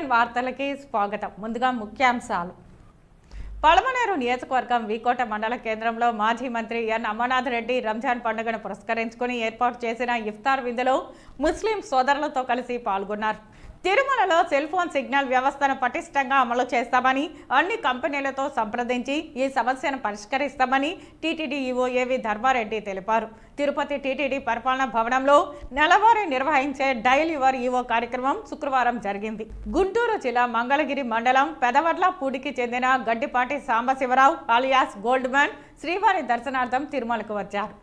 ABN వార్తలకి స్వాగతం. ముందుగా ముఖ్యాంశాలు. పలమనేరు నియోజకవర్గం వీకోట మండల కేంద్రంలో మాజీ మంత్రి ఎన్ అమర్నాథ్ రెడ్డి రంజాన్ పండుగను పురస్కరించుకుని ఏర్పాటు చేసిన ఇఫ్తార్ విందులో ముస్లిం సోదరులతో కలిసి పాల్గొన్నారు. తిరుమలలో సెల్ ఫోన్ సిగ్నల్ వ్యవస్థను పటిష్టంగా అమలు చేస్తామని, అన్ని కంపెనీలతో సంప్రదించి ఈ సమస్యను పరిష్కరిస్తామని టీటీడీ ఈవో ఏవి ధర్మారెడ్డి తెలిపారు. తిరుపతి టీటీడీ పరిపాలనా భవనంలో నెలవారీ నిర్వహించే డయల్ యువర్ ఈవో కార్యక్రమం శుక్రవారం జరిగింది. గుంటూరు జిల్లా మంగళగిరి మండలం పెదవడ్లపూడికి చెందిన Gaddipati Sambasivarao alias gold man శ్రీవారి దర్శనార్థం తిరుమలకు వచ్చారు.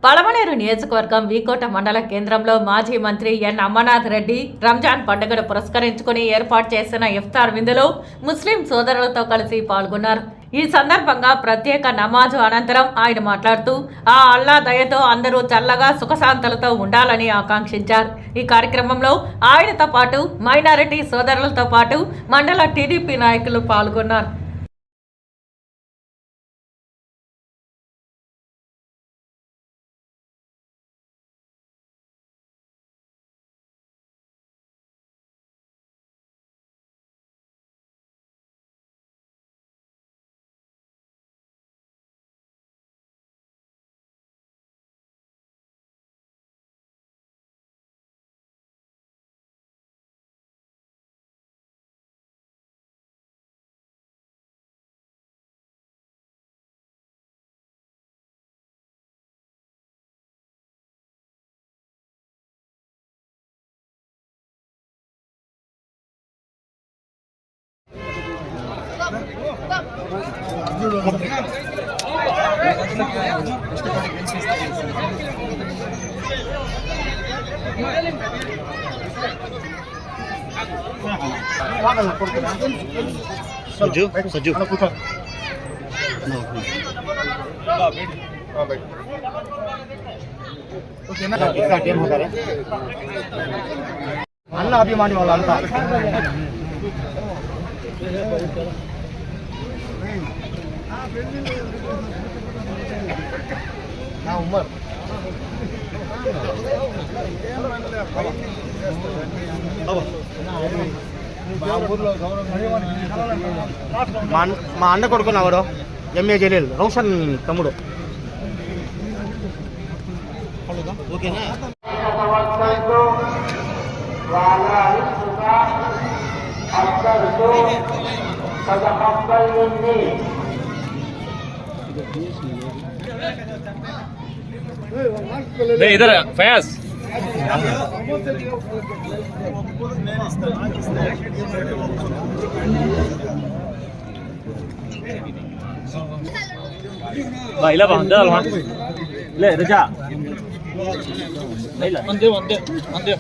పలమనేరు నియోజకవర్గం వీకోట మండల కేంద్రంలో మాజీ మంత్రి ఎన్ అమర్నాథ్ రెడ్డి రంజాన్ పండుగను పురస్కరించుకుని ఏర్పాటు చేసిన ఇఫ్తార్ విందులో ముస్లిం సోదరులతో కలిసి పాల్గొన్నారు. ఈ సందర్భంగా ప్రత్యేక నమాజు అనంతరం ఆయన మాట్లాడుతూ ఆ అల్లా దయతో అందరూ చల్లగా సుఖశాంతులతో ఉండాలని ఆకాంక్షించారు. ఈ కార్యక్రమంలో ఆయనతో పాటు మైనారిటీ సోదరులతో పాటు మండల టీడీపీ నాయకులు పాల్గొన్నారు. అన్న అభిమాని వాళ్ళంతా ఉమ్మర్ మా అన్న కొడుకున్నావాడు ఎంఏ జలీల్ రోషన్ తమ్ముడు. ఓకేనా? इधर फयाज ఇలా బాగుంది లే రజా అందే అందే అందే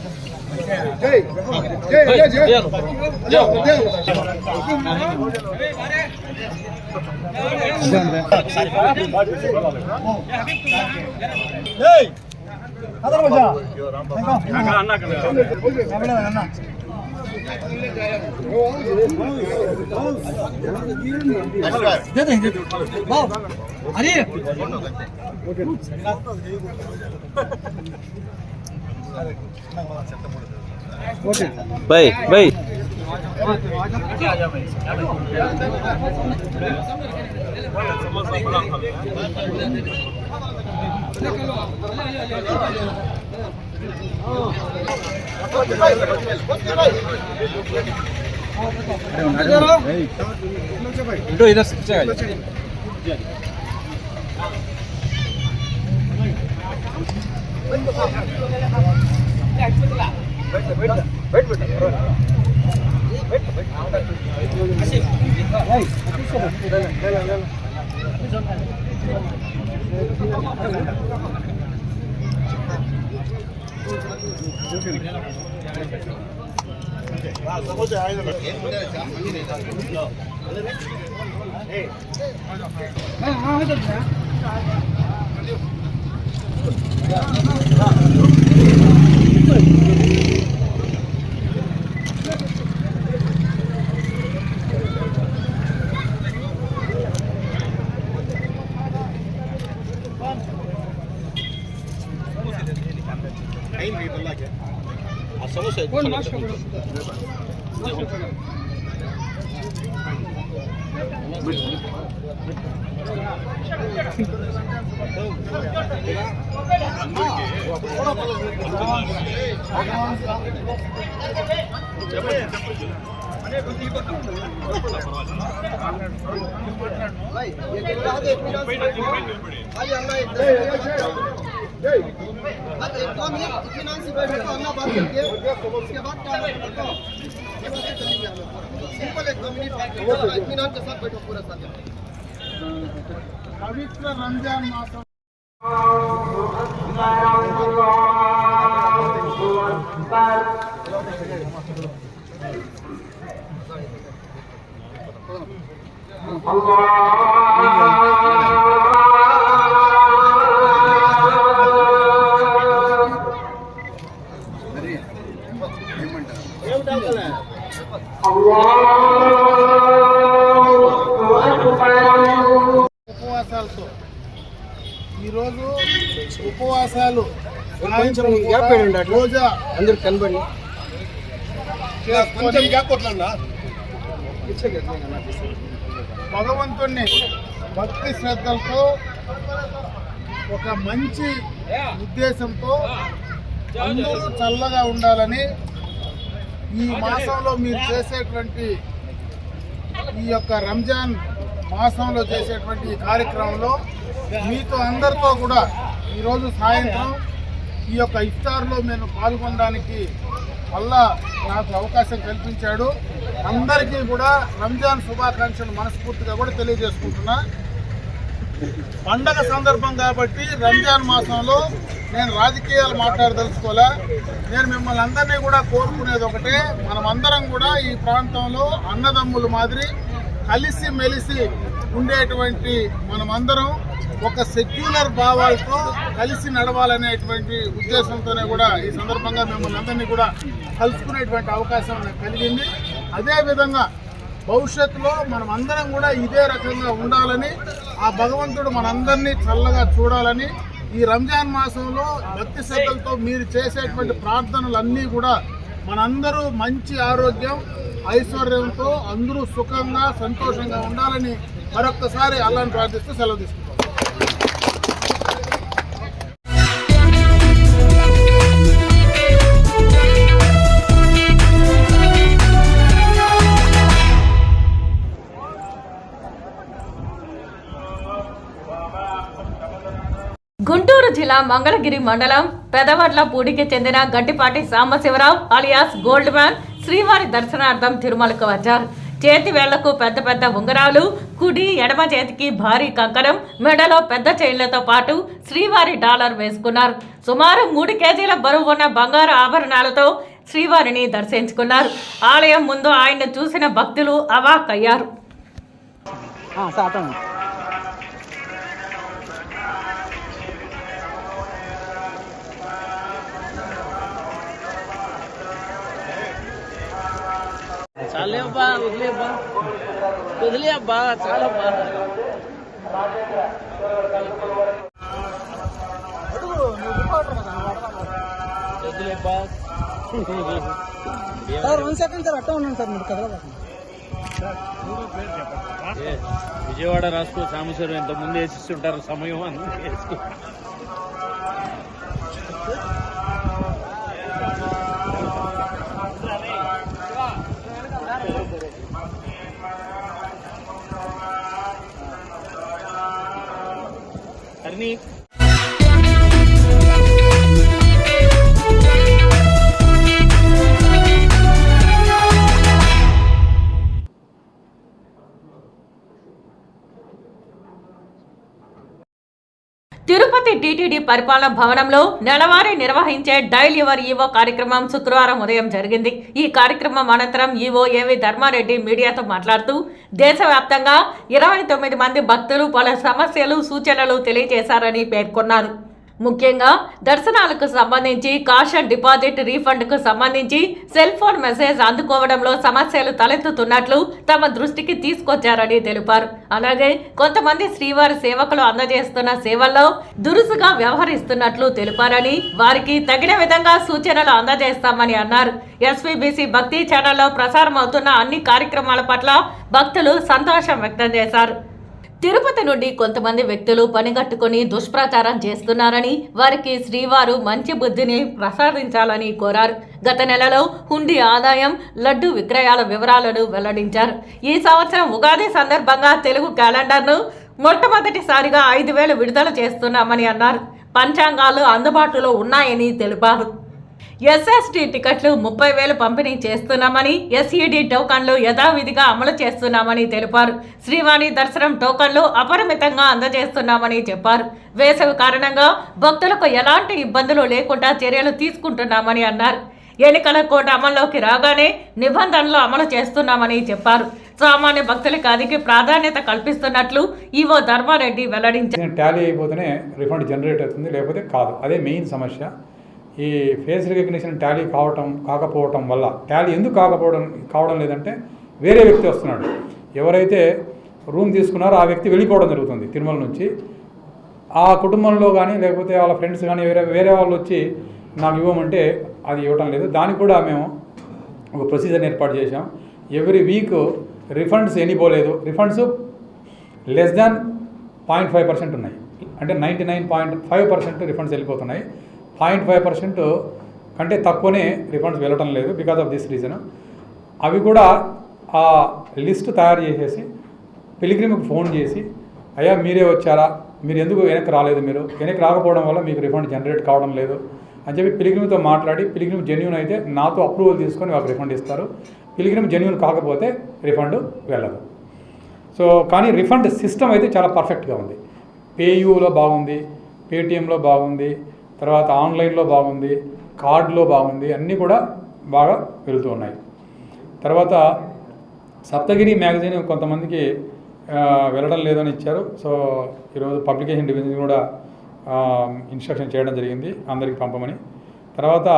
भाई भाई इधर से पवित्र रमजान मास ఉపవాసాలతో ఈరోజు ఉపవాసాలు రోజా అందరు కనబడి భగవంతుణ్ణి భక్తి శ్రద్ధలతో ఒక మంచి ఉద్దేశంతో అందరూ చల్లగా ఉండాలని ఈ మాసంలో మీరు చేసేటువంటి ఈ యొక్క రంజాన్ మాసంలో చేసేటువంటి ఈ కార్యక్రమంలో మీతో అందరితో కూడా ఈరోజు సాయంత్రం ఈ యొక్క ఇఫ్తార్లో నేను పాల్గొనడానికి అల్లా నాకు అవకాశం కల్పించాడు. అందరికీ కూడా రంజాన్ శుభాకాంక్షలు మనస్ఫూర్తిగా కూడా తెలియజేసుకుంటున్నా. పండగ సందర్భం కాబట్టి రంజాన్ మాసంలో నేను రాజకీయాలు మాట్లాడదలుచుకోలే. నేను మిమ్మల్ని అందరినీ కూడా కోరుకునేది ఒకటే, మనమందరం కూడా ఈ ప్రాంతంలో అన్నదమ్ముల మాదిరి కలిసి మెలిసి ఉండేటువంటి మనమందరం ఒక సెక్యులర్ భావాలతో కలిసి నడవాలనేటువంటి ఉద్దేశంతోనే కూడా ఈ సందర్భంగా మిమ్మల్ని అందరినీ కూడా కలుసుకునేటువంటి అవకాశం నాకు కలిగింది. అదేవిధంగా భవిష్యత్తులో మనం అందరం కూడా ఇదే రకంగా ఉండాలని, ఆ భగవంతుడు మనందరినీ చల్లగా చూడాలని, ఈ రంజాన్ మాసంలో భక్తి శ్రద్ధలతో మీరు చేసేటువంటి ప్రార్థనలన్నీ కూడా మనందరూ మంచి ఆరోగ్యం ఐశ్వర్యంతో అందరూ సుఖంగా సంతోషంగా ఉండాలని మరొక్కసారి అల్లాహ్ని ప్రార్థిస్తూ సెలవు తీసుకుంటాం. గుంటూరు జిల్లా మంగళగిరి మండలం పెదవడ్లపూడికి చెందిన Gattipati Sambasivarao alias gold man శ్రీవారి దర్శనార్థం తిరుమలకు వచ్చారు. చేతి వేళ్లకు పెద్ద పెద్ద ఉంగరాలు, కుడి ఎడమ చేతికి భారీ కంకణం, మెడలో పెద్ద చైన్లతో పాటు శ్రీవారి డాలర్ వేసుకున్నారు. సుమారు 3 కేజీల బరువు ఉన్న బంగారు ఆభరణాలతో శ్రీవారిని దర్శించుకున్నారు. ఆలయం ముందు ఆయన్ను చూసిన భక్తులు అవాక్కయ్యారు. చాలే బా వదిలే బా వదిలే బా చాలా బా వదిలే బా సార్ 1 సెకండ్ సార్ అట్ట ఉన్నాను సార్ మీరు కదలబాకండి. విజయవాడ రాష్ట్ర సాంబశివరావు ఎంత ముందు వేసిస్తుంటారు సమయం అందుకే వేసుకో. అర్ని తిరుపతి టీటీడీ పరిపాలన భవనంలో నెలవారీ నిర్వహించే డైల్ యువర్ ఈవో కార్యక్రమం శుక్రవారం ఉదయం జరిగింది. ఈ కార్యక్రమం అనంతరం ఈవో ఏవి ధర్మారెడ్డి మీడియాతో మాట్లాడుతూ దేశవ్యాప్తంగా 29 మంది భక్తులు పలు సమస్యలు సూచనలు తెలియజేశారని పేర్కొన్నారు. ముఖ్యంగా దర్శనాలకు సంబంధించి కాషన్ డిపాజిట్ రీఫండ్కు సంబంధించి సెల్ ఫోన్ మెసేజ్ అందుకోవడంలో సమస్యలు తలెత్తుతున్నట్లు తమ దృష్టికి తీసుకొచ్చారని తెలిపారు. అలాగే కొంతమంది శ్రీవారి సేవకులు అందజేస్తున్న సేవల్లో దురుసుగా వ్యవహరిస్తున్నట్లు తెలిపారని వారికి తగిన విధంగా సూచనలు అందజేస్తామని అన్నారు. ఎస్వీబీసీ భక్తి ఛానల్లో ప్రసారం అవుతున్న అన్ని కార్యక్రమాల పట్ల భక్తులు సంతోషం వ్యక్తం చేశారు. తిరుపతి నుండి కొంతమంది వ్యక్తులు పనిగట్టుకుని దుష్ప్రచారం చేస్తున్నారని వారికి శ్రీవారు మంచి బుద్ధిని ప్రసాదించాలని కోరారు. గత నెలలో హుండీ ఆదాయం, లడ్డు విక్రయాల వివరాలను వెల్లడించారు. ఈ సంవత్సరం ఉగాది సందర్భంగా తెలుగు క్యాలెండర్ను మొట్టమొదటిసారిగా 5,000 విడుదల చేస్తున్నామని అన్నారు. పంచాంగాలు అందుబాటులో ఉన్నాయని తెలిపారు. ఎస్ఎస్టీ టికెట్లు 30,000 పంపిణీ చేస్తున్నామని, ఎస్ఈడి టోకన్లు యథావిధిగా అమలు చేస్తున్నామని తెలిపారు. శ్రీవాణి దర్శనం టోకన్లు అపరిమితంగా అందజేస్తున్నామని చెప్పారు. వేసవి కారణంగా భక్తులకు ఎలాంటి ఇబ్బందులు లేకుండా చర్యలు తీసుకుంటున్నామని అన్నారు. ఎన్నికల కోడ్ అమల్లోకి రాగానే నిబంధనలు అమలు చేస్తున్నామని చెప్పారు. సామాన్య భక్తులకు అధిక ప్రాధాన్యత కల్పిస్తున్నట్లు ఈవో ధర్మారెడ్డి వెల్లడించారు. టాలీ అయిపోతేనే రిఫండ్ జనరేట్ అవుతుంది, లేకపోతే కాదు. అదే మెయిన్ సమస్య. ఈ ఫేస్ రికగ్నిషన్ టాలీ కాకపోవటం వల్ల, టాలీ ఎందుకు కావడం లేదంటే వేరే వ్యక్తి వస్తున్నాడు. ఎవరైతే రూమ్ తీసుకున్నారో ఆ వ్యక్తి వెళ్ళిపోవడం జరుగుతుంది తిరుమల నుంచి. ఆ కుటుంబంలో కానీ లేకపోతే వాళ్ళ ఫ్రెండ్స్ కానీ వేరే వాళ్ళు వచ్చి నాకు ఇవ్వమంటే అది ఇవ్వటం లేదు. దానికి కూడా మేము ఒక ప్రొసీజర్ని ఏర్పాటు చేసాం. ఎవ్రీ వీక్ రిఫండ్స్ ఎన్ని పోలేదు, రిఫండ్స్ లెస్ దాన్ 0.5% ఉన్నాయి. అంటే 99.5% రిఫండ్స్ వెళ్ళిపోతున్నాయి. 0.5% కంటే తక్కువనే రిఫండ్స్ వెళ్ళటం లేదు. బికాజ్ ఆఫ్ దిస్ రీజన్ అవి కూడా ఆ లిస్ట్ తయారు చేసేసి పిలిగ్రిమ్కి ఫోన్ చేసి, అయ్యా మీరే వచ్చారా, మీరు ఎందుకు వెనక్కి రాలేదు, మీరు వెనక్కి రాకపోవడం వల్ల మీకు రిఫండ్ జనరేట్ కావడం లేదు అని చెప్పి పిలిగ్రిమ్తో మాట్లాడి, పిలిగ్రిమ్ జెన్యూన్ అయితే నాతో అప్రూవల్ తీసుకొని వాళ్ళకి రిఫండ్ ఇస్తారు. పిలిగ్రిమ్ జెన్యూన్ కాకపోతే రిఫండ్ వెళ్ళదు. సో కానీ రిఫండ్ సిస్టమ్ అయితే చాలా పర్ఫెక్ట్గా ఉంది. పేయూలో బాగుంది, పేటిఎంలో బాగుంది, తర్వాత ఆన్లైన్లో బాగుంది, కార్డులో బాగుంది, అన్నీ కూడా బాగా వెళ్తూ ఉన్నాయి. తర్వాత సప్తగిరి మ్యాగజైన్ కొంతమందికి వెళ్ళడం లేదని ఇచ్చారు. సో ఈరోజు పబ్లికేషన్ డివిజన్ కూడా ఇన్స్ట్రక్షన్ చేయడం జరిగింది అందరికీ పంపమని. తర్వాత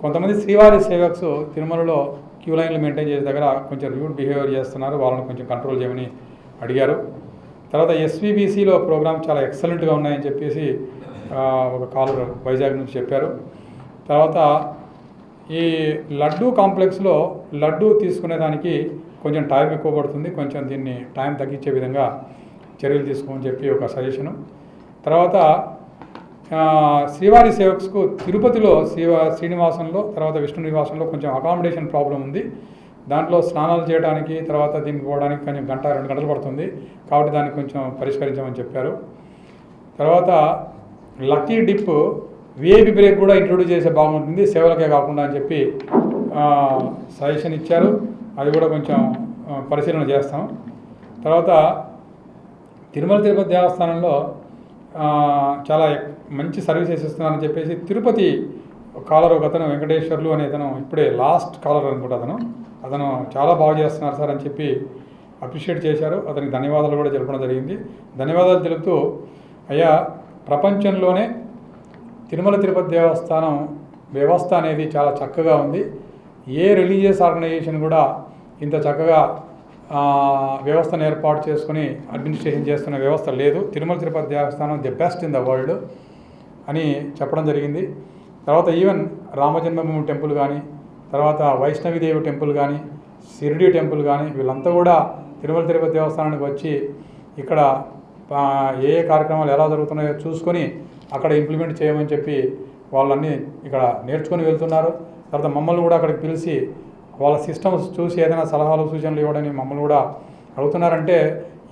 కొంతమంది శ్రీవారి సేవక్స్ తిరుమలలో క్యూ లైన్లు మెయింటైన్ చేసే దగ్గర కొంచెం రూడ్ బిహేవియర్ చేస్తున్నారు, వాళ్ళని కొంచెం కంట్రోల్ చేయమని అడిగారు. తర్వాత ఎస్వీబీసీలో ప్రోగ్రామ్ చాలా ఎక్సలెంట్గా ఉన్నాయని చెప్పేసి ఒక కాలర్ వైజాగ్ నుంచి చెప్పారు. తర్వాత ఈ లడ్డూ కాంప్లెక్స్లో లడ్డూ తీసుకునేదానికి కొంచెం టైం ఎక్కువ పడుతుంది, కొంచెం దీన్ని టైం తగ్గించే విధంగా చర్యలు తీసుకోమని చెప్పి ఒక సజెషను. తర్వాత శ్రీవారి సేవక్స్కు తిరుపతిలో శ్రీనివాసంలో తర్వాత విష్ణు నివాసంలో కొంచెం అకామిడేషన్ ప్రాబ్లం ఉంది. దాంట్లో స్నానాలు చేయడానికి తర్వాత దీనికి పోవడానికి కొంచెం 1-2 గంటలు పడుతుంది, కాబట్టి దాన్ని కొంచెం పరిష్కరించమని చెప్పారు. తర్వాత లక్కీ డిప్ విఐపి బ్రేక్ కూడా ఇంట్రొడ్యూస్ చేసే బాగుంటుంది, సేవలకే కాకుండా అని చెప్పి సజెషన్ ఇచ్చారు. అది కూడా కొంచెం పరిశీలన చేస్తాం. తర్వాత తిరుపతి దేవస్థానంలో చాలా మంచి సర్వీసెస్ ఇస్తున్నారని చెప్పేసి తిరుపతి కాలర్ ఒక అతను వెంకటేశ్వర్లు అనే అతను, ఇప్పుడే లాస్ట్ కాలర్ అనుకుంటా, అతను చాలా బాగా చేస్తున్నారు సార్ అని చెప్పి అప్రిషియేట్ చేశారు. అతనికి ధన్యవాదాలు కూడా తెలపడం జరిగింది. ధన్యవాదాలు తెలుపుతూ, అయ్యా ప్రపంచంలోనే తిరుపతి దేవస్థానం వ్యవస్థ అనేది చాలా చక్కగా ఉంది. ఏ రిలీజియస్ ఆర్గనైజేషన్ కూడా ఇంత చక్కగా వ్యవస్థను ఏర్పాటు చేసుకుని అడ్మినిస్ట్రేషన్ చేస్తున్న వ్యవస్థ లేదు. తిరుపతి దేవస్థానం the best in the world అని చెప్పడం జరిగింది. తర్వాత ఈవెన్ రామజన్మభూమి టెంపుల్ కానీ, తర్వాత వైష్ణవిదేవి టెంపుల్ కానీ, షిరిడి టెంపుల్ కానీ, వీళ్ళంతా కూడా తిరుపతి దేవస్థానానికి వచ్చి ఇక్కడ ఏ కార్యక్రమాలు ఎలా జరుగుతున్నాయో చూసుకొని అక్కడ ఇంప్లిమెంట్ చేయమని చెప్పి వాళ్ళన్నీ ఇక్కడ నేర్చుకొని వెళ్తున్నారు. తర్వాత మమ్మల్ని కూడా అక్కడికి పిలిచి వాళ్ళ సిస్టమ్స్ చూసి ఏదైనా సలహాలు సూచనలు ఇవ్వడానికి మమ్మల్ని కూడా అడుగుతున్నారంటే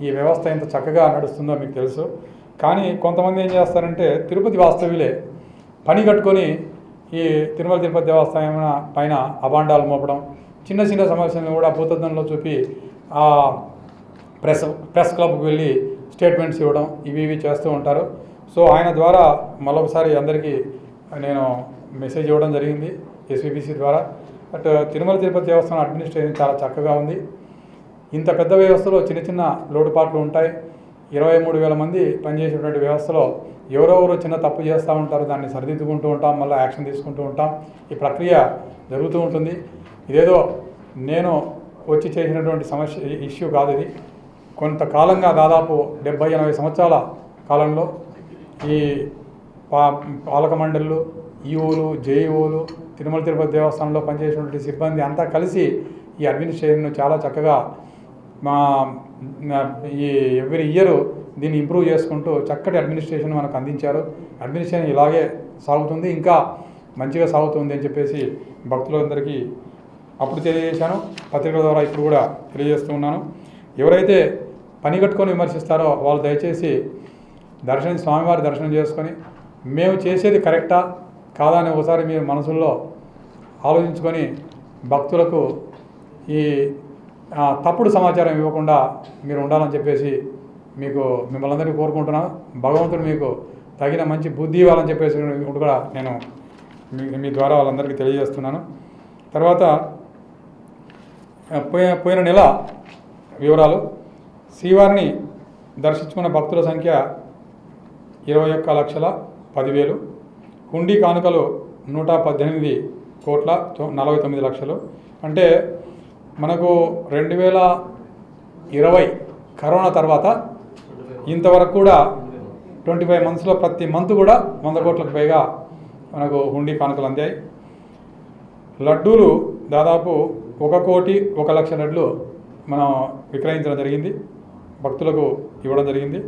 ఈ వ్యవస్థ ఎంత చక్కగా నడుస్తుందో మీకు తెలుసు. కానీ కొంతమంది ఏం చేస్తారంటే తిరుపతి వాస్తవ్యులే పని కట్టుకొని ఈ తిరుపతి దేవస్థానం పైన అభాండాలు మోపడం, చిన్న చిన్న సమస్యలను కూడా భూతద్దంలో చూపి ప్రెస్ క్లబ్కి వెళ్ళి స్టేట్మెంట్స్ ఇవ్వడం, ఇవి చేస్తూ ఉంటారు. సో ఆయన ద్వారా మరొకసారి అందరికీ నేను మెసేజ్ ఇవ్వడం జరిగింది ఎస్వీబీసీ ద్వారా. బట్ తిరుపతి దేవస్థానం అడ్మినిస్ట్రేషన్ చాలా చక్కగా ఉంది. ఇంత పెద్ద వ్యవస్థలో చిన్న చిన్న లోటుపాట్లు ఉంటాయి. 23,000 మంది పనిచేసేటువంటి వ్యవస్థలో ఎవరెవరు చిన్న తప్పు చేస్తూ ఉంటారు, దాన్ని సరిదిద్దుకుంటూ ఉంటాం, మళ్ళీ యాక్షన్ తీసుకుంటూ ఉంటాం. ఈ ప్రక్రియ జరుగుతూ ఉంటుంది. ఇదేదో నేను వచ్చి చేసినటువంటి ఇష్యూ కాదు. ఇది కొంతకాలంగా దాదాపు 70-80 సంవత్సరాల కాలంలో ఈ పాలక మండళ్ళు, ఈఓలు, జేఈఓలు, తిరుమల తిరుపతి దేవస్థానంలో పనిచేసినటువంటి సిబ్బంది అంతా కలిసి ఈ అడ్మినిస్ట్రేషన్ను చాలా చక్కగా ఈ ఎవ్రీ ఇయర్ దీన్ని ఇంప్రూవ్ చేసుకుంటూ చక్కటి అడ్మినిస్ట్రేషన్ మనకు అందించారు. అడ్మినిస్ట్రేషన్ ఇలాగే సాగుతుంది, ఇంకా మంచిగా సాగుతుంది అని చెప్పేసి భక్తులందరికీ అప్పుడు తెలియజేశాను. పత్రికల ద్వారా ఇప్పుడు కూడా తెలియజేస్తూ ఉన్నాను. ఎవరైతే పని కట్టుకొని విమర్శిస్తారో వాళ్ళు దయచేసి స్వామివారి దర్శనం చేసుకొని మేము చేసేది కరెక్టా కాదా అని ఒకసారి మీరు మనసుల్లో ఆలోచించుకొని భక్తులకు ఈ తప్పుడు సమాచారం ఇవ్వకుండా మీరు ఉండాలని చెప్పేసి మిమ్మల్ని అందరినీ కోరుకుంటున్నాను. భగవంతుడు మీకు తగిన మంచి బుద్ధి ఇవ్వాలని చెప్పేసి కూడా నేను మీ ద్వారా వాళ్ళందరికీ తెలియజేస్తున్నాను. తర్వాత పోయిన నెల వివరాలు. శ్రీవారిని దర్శించుకున్న భక్తుల సంఖ్య 21,10,000. హుండీ కానుకలు 118,49,00,000. అంటే మనకు 2020 కరోనా తర్వాత ఇంతవరకు కూడా 25 మంత్స్లో ప్రతి మంత్ కూడా 100 కోట్లకు పైగా మనకు హుండీ కానుకలు అందాయి. లడ్డూలు దాదాపు 1,01,00,000 లడ్లు మనం విక్రయించడం జరిగింది, భక్తులకు ఇవ్వడం జరిగింది.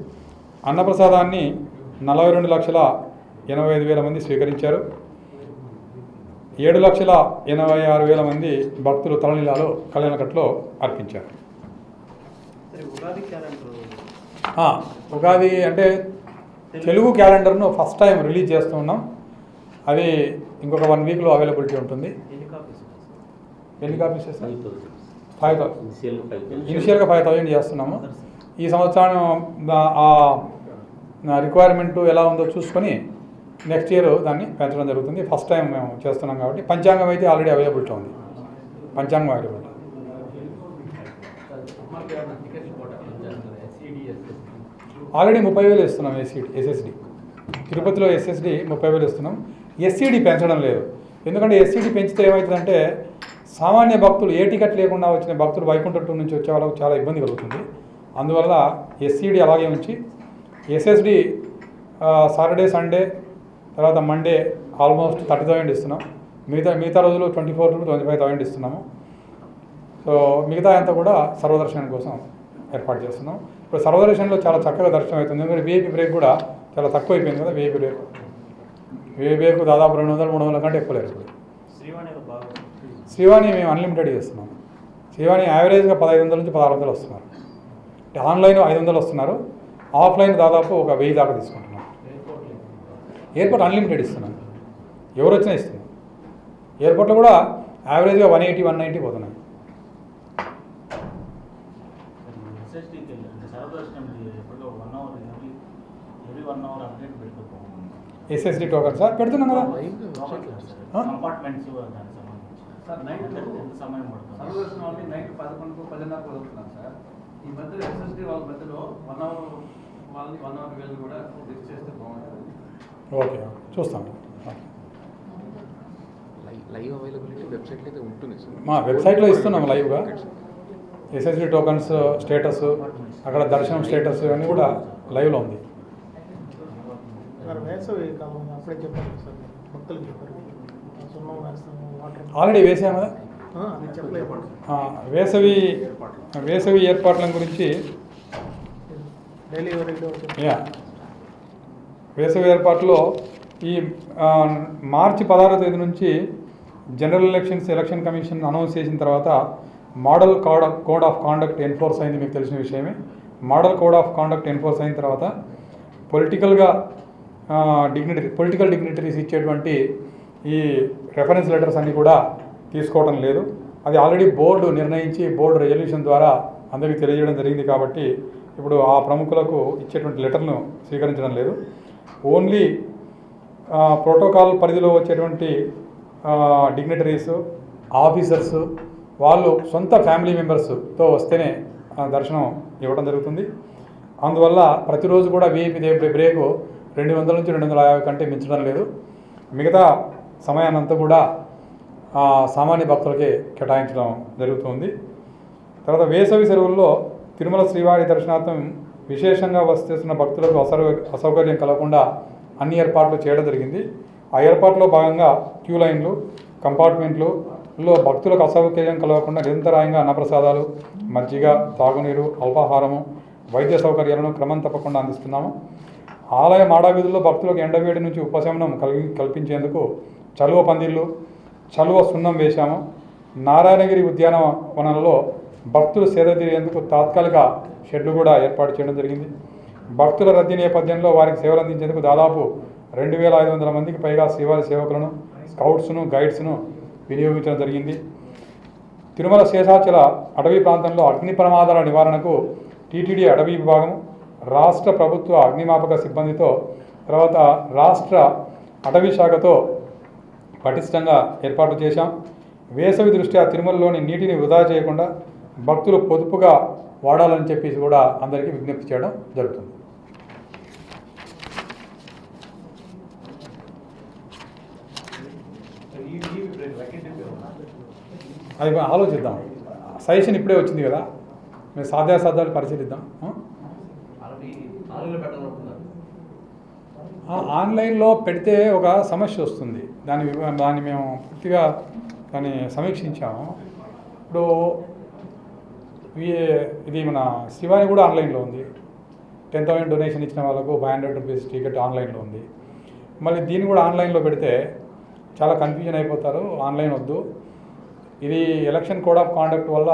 అన్నప్రసాదాన్ని 42,85,000 మంది స్వీకరించారు. 7,86,000 మంది భక్తులు తలనీలాలు కళ్యాణకట్లో అర్పించారు. ఉగాది అంటే తెలుగు క్యాలెండర్ను ఫస్ట్ టైం రిలీజ్ చేస్తూ ఉన్నాం. అది ఇంకొక 1 వీక్లో అవైలబిలిటీ ఉంటుంది. ఎన్ని కాపీస్ చేస్తాం? 5,000. ఇనిషియల్గా 5,000 చేస్తున్నాము. ఈ సంవత్సరం రిక్వైర్మెంట్ ఎలా ఉందో చూసుకొని నెక్స్ట్ ఇయర్ దాన్ని పెంచడం జరుగుతుంది. ఫస్ట్ టైం మేము చేస్తున్నాం కాబట్టి. పంచాంగం అయితే ఆల్రెడీ అవైలబిలిటీ ఉంది. పంచాంగం అవైలబిలిటీ ఆల్రెడీ 30,000 ఇస్తున్నాం. ఎస్ఎస్డి తిరుపతిలో ఎస్ఎస్డి 30,000 ఇస్తున్నాం. ఎస్సీడీ పెంచడం లేదు. ఎందుకంటే ఎస్సీడీ పెంచితే ఏమవుతుందంటే సామాన్య భక్తులు ఏ టికెట్ లేకుండా వచ్చిన భక్తులు వైకుంఠ టూర్ నుంచి వచ్చే వాళ్ళకు చాలా ఇబ్బంది కలుగుతుంది. అందువల్ల ఎస్సీడీ అలాగే ఉంచి ఎస్ఎస్డి సాటర్డే, సండే, తర్వాత మండే ఆల్మోస్ట్ 30,000 ఇస్తున్నాం. మిగతా రోజులు 24,000 to 25,000 ఇస్తున్నాము. సో మిగతా అంతా కూడా సర్వదర్శనం కోసం ఏర్పాటు చేస్తున్నాం. ఇప్పుడు సర్వదర్శనంలో చాలా చక్కగా దర్శనం అవుతుంది. ఎందుకంటే వీఐపీ బ్రేక్ కూడా చాలా తక్కువ అయిపోయింది కదా. వీఐపీ బ్రేక్ దాదాపు 200-300 కంటే ఎక్కువ లేదు. ఇప్పుడు శ్రీవాణి మేము అన్లిమిటెడ్ చేస్తున్నాం. శ్రీవాణి యావరేజ్గా 1,500 నుంచి 1,600 వస్తున్నారు. అంటే ఆన్లైన్ 500 వస్తున్నారు, ఆఫ్లైన్ దాదాపు 1,000 దాకా తీసుకుంటున్నాం. ఎయిర్పోర్ట్ అన్లిమిటెడ్ ఇస్తున్నాం, ఎవరు వచ్చినా ఇస్తున్నాం. ఎయిర్పోర్ట్లో కూడా యావరేజ్గా 180-190 పోతున్నాయి. ఎస్ఎస్డి టోకన్ సార్ పెడుతున్నాం కదా. ఓకే చూస్తాం. మా వెబ్సైట్లో ఇస్తున్నాం లైవ్గా. ఎస్ఎస్డి టోకన్స్ స్టేటస్, అక్కడ దర్శనం స్టేటస్ అన్నీ కూడా లైవ్లో ఉంది. ఆల్రెడీ వేసాము కదా. వేసవి ఏర్పాట్ల గురించి వేసవి ఏర్పాట్లో ఈ మార్చి 16వ తేదీ నుంచి జనరల్ ఎలక్షన్ కమిషన్ అనౌన్స్ చేసిన తర్వాత model code of conduct enforce అయింది, మీకు తెలిసిన విషయమే. Model code of conduct enforce అయిన తర్వాత పొలిటికల్ డిగ్నిటరీస్ ఇచ్చేటువంటి ఈ రెఫరెన్స్ లెటర్స్ అన్నీ కూడా తీసుకోవడం లేదు. అది ఆల్రెడీ బోర్డు నిర్ణయించి బోర్డు రెజల్యూషన్ ద్వారా అందరికీ తెలియజేయడం జరిగింది. కాబట్టి ఇప్పుడు ఆ ప్రముఖులకు ఇచ్చేటువంటి లెటర్ను స్వీకరించడం లేదు. ఓన్లీ ప్రోటోకాల్ పరిధిలో వచ్చేటువంటి డిగ్నిటరీస్, ఆఫీసర్స్ వాళ్ళు సొంత ఫ్యామిలీ మెంబర్స్తో వస్తేనే దర్శనం ఇవ్వడం జరుగుతుంది. అందువల్ల ప్రతిరోజు కూడా వీఐపీ బ్రేక్ 200 నుంచి 250 కంటే మించడం లేదు. మిగతా సమయాన్నంతా కూడా సామాన్య భక్తులకే కేటాయించడం జరుగుతుంది. తర్వాత వేసవి సెలవుల్లో తిరుమల శ్రీవారి దర్శనార్థం విశేషంగా వస్తున్న భక్తులకు అసౌకర్యం కలగకుండా అన్ని ఏర్పాట్లు చేయడం జరిగింది. ఆ ఏర్పాట్లో భాగంగా క్యూ లైన్లు, కంపార్ట్మెంట్లలో భక్తులకు అసౌకర్యం కలగకుండా నిరంతరాయంగా అన్నప్రసాదాలు, మజ్జిగ, తాగునీరు, అల్పాహారము, వైద్య సౌకర్యాలను క్రమం తప్పకుండా అందిస్తున్నాము. ఆలయ మాడావీధుల్లో భక్తులకు ఎండవేడి నుంచి ఉపశమనం కల్పించేందుకు చలువ పందిళ్ళు, చలువ సున్నం వేశాము. నారాయణగిరి ఉద్యానవనంలో భక్తులు సేద తీరేందుకు తాత్కాలిక షెడ్లు కూడా ఏర్పాటు చేయడం జరిగింది. భక్తుల రద్దీ నేపథ్యంలో వారికి సేవలు అందించేందుకు దాదాపు 2500 మందికి పైగా శ్రీవారి సేవకులను, స్కౌట్స్ను, గైడ్స్ను వినియోగించడం జరిగింది. తిరుమల శేషాచల అటవీ ప్రాంతంలో అగ్ని ప్రమాదాల నివారణకు టీటీడీ అటవీ విభాగం, రాష్ట్ర ప్రభుత్వ అగ్నిమాపక సిబ్బందితో, తర్వాత రాష్ట్ర అటవీ శాఖతో పటిష్టంగా ఏర్పాటు చేశాం. వేసవి దృష్ట్యా తిరుమలలోని నీటిని వృధా చేయకుండా భక్తులు పొదుపుగా వాడాలని చెప్పేసి కూడా అందరికీ విజ్ఞప్తి చేయడం జరుగుతుంది. అది ఆలోచిద్దాం. సజెషన్ ఇప్పుడే వచ్చింది కదా, మేము సాధ్యాసాధ్యాలు పరిశీలిద్దాం. ఆన్లైన్లో పెడితే ఒక సమస్య వస్తుంది. దాన్ని మేము పూర్తిగా దాన్ని సమీక్షించాము. ఇప్పుడు ఇది మన శివాని కూడా ఆన్లైన్లో ఉంది. 10,000 డొనేషన్ ఇచ్చిన వాళ్ళకు 500 రూపీస్ టికెట్ ఆన్లైన్లో ఉంది. మళ్ళీ దీన్ని కూడా ఆన్లైన్లో పెడితే చాలా కన్ఫ్యూజన్ అయిపోతారు. ఆన్లైన్ వద్దు. ఇది ఎలక్షన్ కోడ్ ఆఫ్ కాండక్ట్ వల్ల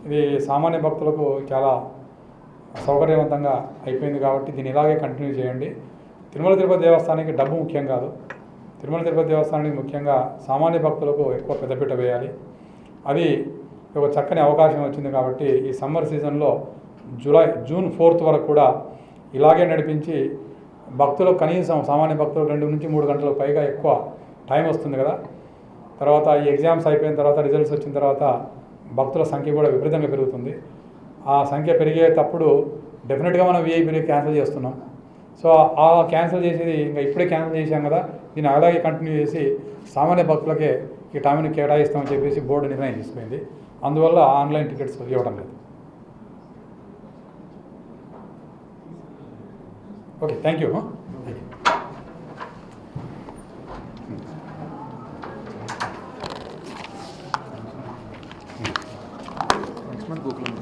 ఇది సామాన్య భక్తులకు చాలా సౌకర్యవంతంగా అయిపోయింది కాబట్టి దీన్ని ఇలాగే కంటిన్యూ చేయండి. తిరుమల తిరుపతి దేవస్థానానికి డబ్బు ముఖ్యం కాదు. తిరుమల తిరుపతి దేవస్థానానికి ముఖ్యంగా సామాన్య భక్తులకు ఎక్కువ పెద్దపీట వేయాలి. అది ఒక చక్కని అవకాశం వచ్చింది కాబట్టి ఈ సమ్మర్ సీజన్లో జూన్ 4th వరకు కూడా ఇలాగే నడిపించి భక్తులకు కనీసం సామాన్య భక్తులకు 2 నుంచి 3 గంటల పైగా ఎక్కువ టైం వస్తుంది కదా. తర్వాత ఈ ఎగ్జామ్స్ అయిపోయిన తర్వాత, రిజల్ట్స్ వచ్చిన తర్వాత భక్తుల సంఖ్య కూడా విపరీతంగా పెరుగుతుంది. ఆ సంఖ్య పెరిగేటప్పుడు డెఫినెట్గా మనం వీఐపీని క్యాన్సిల్ చేస్తున్నాం. సో ఆ క్యాన్సిల్ చేసేది ఇంకా ఇప్పుడే క్యాన్సిల్ చేశాం కదా, దీన్ని అలాగే కంటిన్యూ చేసి సామాన్య భక్తులకే ఈ టైంని కేటాయిస్తామని చెప్పేసి బోర్డు నిర్ణయం తీసుకుంది. అందువల్ల ఆన్లైన్ టికెట్స్ ఇవ్వడం లేదు. Okay, thank you. Next month Gokulam